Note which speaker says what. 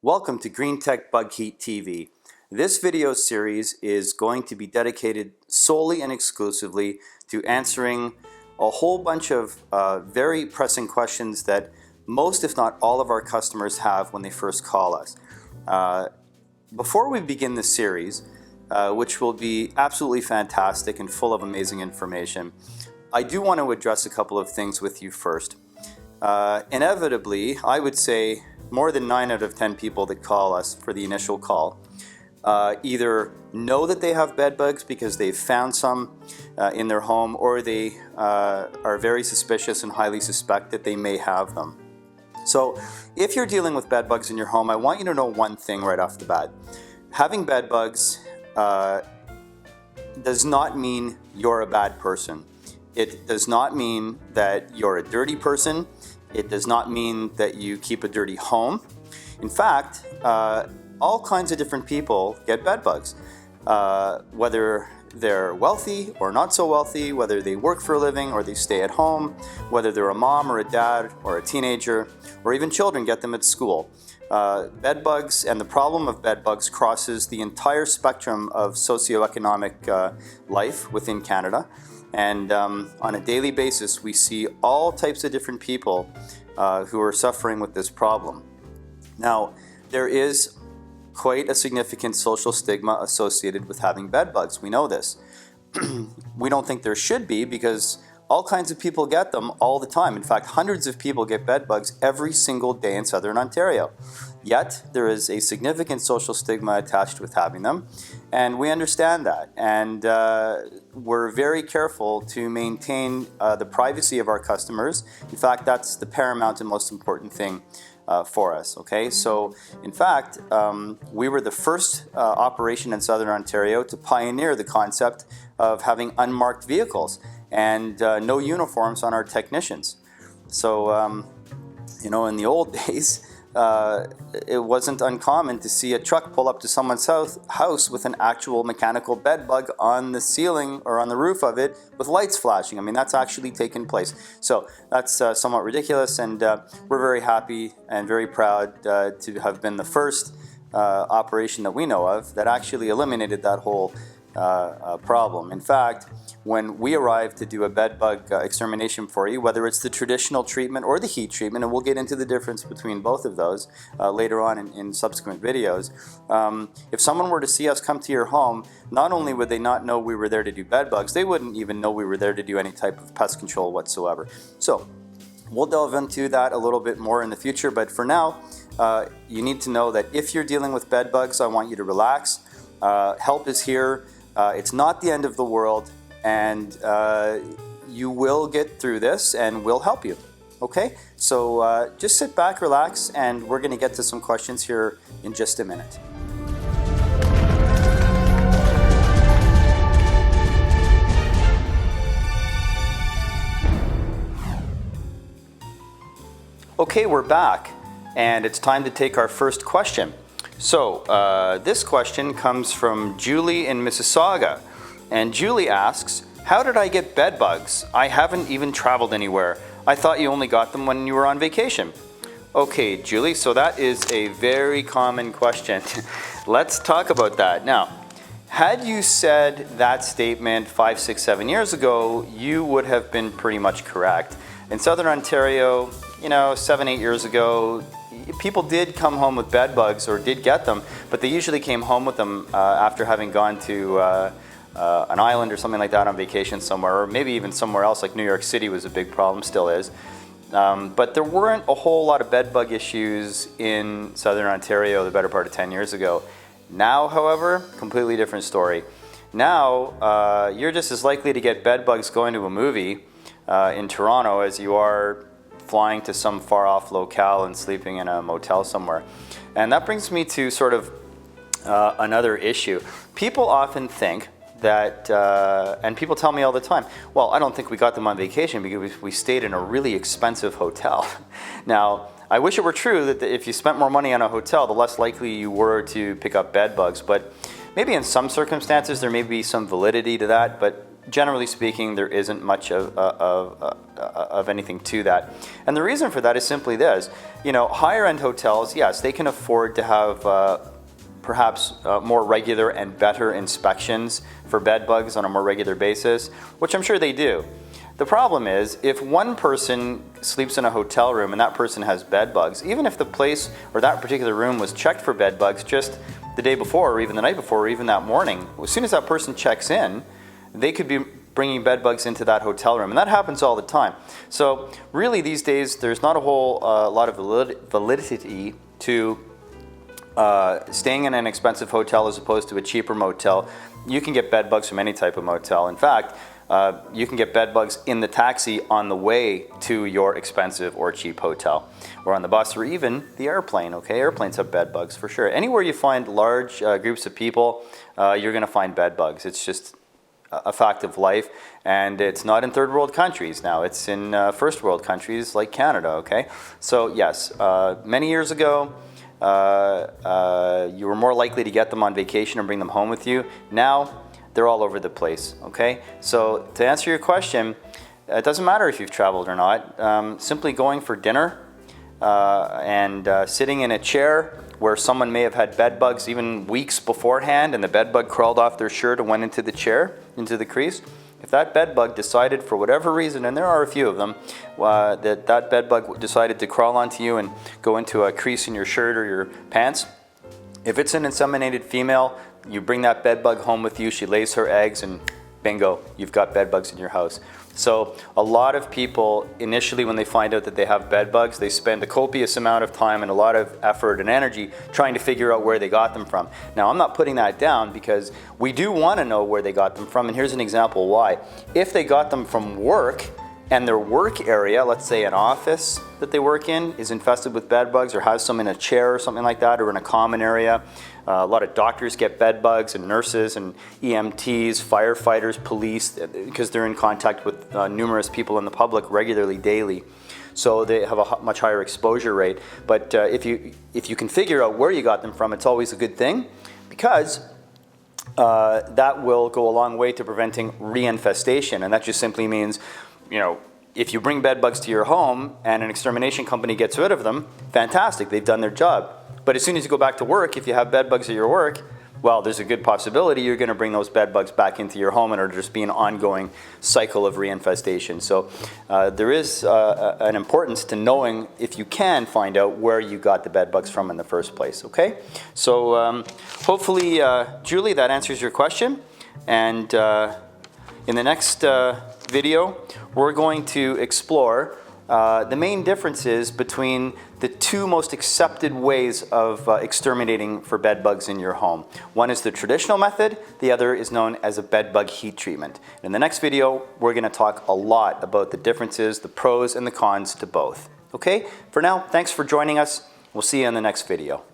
Speaker 1: Welcome to GreenTech Bug Heat TV. This video series is going to be dedicated solely and exclusively to answering a whole bunch of very pressing questions that most, if not all, of our customers have when they first call us. Before we begin this series, which will be absolutely fantastic and full of amazing information, I do want to address a couple of things with you first. Inevitably, I would say more than 9 out of 10 people that call us for the initial call either know that they have bed bugs because they've found some in their home, or they are very suspicious and highly suspect that they may have them. So if you're dealing with bed bugs in your home, I want you to know one thing right off the bat. Having bed bugs does not mean you're a bad person. It does not mean that you're a dirty person. It does not mean that you keep a dirty home. In fact, all kinds of different people get bed bugs, whether they're wealthy or not so wealthy, whether they work for a living or they stay at home, whether they're a mom or a dad or a teenager, or even children get them at school. Bed bugs and the problem of bed bugs crosses the entire spectrum of socioeconomic life within Canada. And on a daily basis, we see all types of different people who are suffering with this problem. Now, there is quite a significant social stigma associated with having bed bugs. We know this. We don't think there should be, because all kinds of people get them all the time. In fact, hundreds of people get bed bugs every single day in Southern Ontario. Yet, there is a significant social stigma attached with having them, and we understand that. And we're very careful to maintain the privacy of our customers. In fact, that's the paramount and most important thing for us, okay? So, in fact, we were the first operation in Southern Ontario to pioneer the concept of having unmarked vehicles and no uniforms on our technicians. So, in the old days, it wasn't uncommon to see a truck pull up to someone's house with an actual mechanical bed bug on the ceiling or on the roof of it with lights flashing. I mean, that's actually taken place. So that's somewhat ridiculous, and we're very happy and very proud to have been the first operation that we know of that actually eliminated that whole problem. In fact, when we arrive to do a bed bug extermination for you, whether it's the traditional treatment or the heat treatment, and we'll get into the difference between both of those later on in subsequent videos, if someone were to see us come to your home, not only would they not know we were there to do bed bugs, they wouldn't even know we were there to do any type of pest control whatsoever. So we'll delve into that a little bit more in the future, but for now, you need to know that if you're dealing with bed bugs, I want you to relax. Help is here. It's not the end of the world, and you will get through this, and we'll help you. Okay? So just sit back, relax, and we're going to get to some questions here in just a minute. Okay, we're back, and it's time to take our first question. So this question comes from Julie in Mississauga. And Julie asks, how did I get bed bugs? I haven't even traveled anywhere. I thought you only got them when you were on vacation. Okay, Julie, so that is a very common question. Let's talk about that. Now, had you said that statement 5, 6, 7 years ago, you would have been pretty much correct. In Southern Ontario, 7, 8 years ago, people did come home with bed bugs, or did get them, but they usually came home with them after having gone to an island or something like that on vacation somewhere, or maybe even somewhere else, like New York City was a big problem, still is. But there weren't a whole lot of bed bug issues in Southern Ontario the better part of 10 years ago. Now, however, completely different story. Now, you're just as likely to get bed bugs going to a movie in Toronto as you are flying to some far-off locale and sleeping in a motel somewhere. And that brings me to sort of another issue. People often think that, and people tell me all the time, well, I don't think we got them on vacation because we stayed in a really expensive hotel. Now, I wish it were true that if you spent more money on a hotel, the less likely you were to pick up bed bugs, but maybe in some circumstances there may be some validity to that, but generally speaking, there isn't much of anything to that. And the reason for that is simply this. You know, higher end hotels, yes, they can afford to have perhaps more regular and better inspections for bed bugs on a more regular basis, which I'm sure they do. The problem is, if one person sleeps in a hotel room and that person has bed bugs, even if the place or that particular room was checked for bed bugs just the day before or even the night before or even that morning, as soon as that person checks in, they could be bringing bed bugs into that hotel room, and that happens all the time. So really these days there's not a whole lot of validity to staying in an expensive hotel as opposed to a cheaper motel. You can get bed bugs from any type of motel. In fact, you can get bed bugs in the taxi on the way to your expensive or cheap hotel, or on the bus, or even the airplane. Okay, airplanes have bed bugs for sure. Anywhere you find large groups of people, you're going to find bed bugs. It's just a fact of life, and it's not in third world countries now. It's in first world countries like Canada. Okay, so yes, many years ago, you were more likely to get them on vacation and bring them home with you. Now, they're all over the place, okay? So to answer your question, it doesn't matter if you've traveled or not. Simply going for dinner and sitting in a chair where someone may have had bed bugs even weeks beforehand and the bed bug crawled off their shirt and went into the chair, into the crease. If that bed bug decided for whatever reason, and there are a few of them, that bed bug decided to crawl onto you and go into a crease in your shirt or your pants, if it's an inseminated female, you bring that bed bug home with you, she lays her eggs, and bingo, you've got bed bugs in your house. So a lot of people, initially when they find out that they have bed bugs, they spend a copious amount of time and a lot of effort and energy trying to figure out where they got them from. Now, I'm not putting that down because we do want to know where they got them from, and here's an example why. If they got them from work, and their work area, let's say an office that they work in, is infested with bed bugs or has some in a chair or something like that, or in a common area. A lot of doctors get bed bugs, and nurses and EMTs, firefighters, police, because they're in contact with numerous people in the public regularly, daily. So they have a much higher exposure rate. But if you can figure out where you got them from, it's always a good thing, because that will go a long way to preventing reinfestation. And that just simply means, you know, if you bring bed bugs to your home and an extermination company gets rid of them, fantastic, they've done their job. But as soon as you go back to work, if you have bed bugs at your work, well, there's a good possibility you're going to bring those bed bugs back into your home, and it'll just be an ongoing cycle of reinfestation. So there is an importance to knowing, if you can, find out where you got the bed bugs from in the first place, okay? So hopefully, Julie, that answers your question. And in the next video, we're going to explore the main differences between the two most accepted ways of exterminating for bed bugs in your home. One is the traditional method, the other is known as a bed bug heat treatment. In the next video, we're going to talk a lot about the differences, the pros and the cons to both. Okay? For now, thanks for joining us. We'll see you in the next video.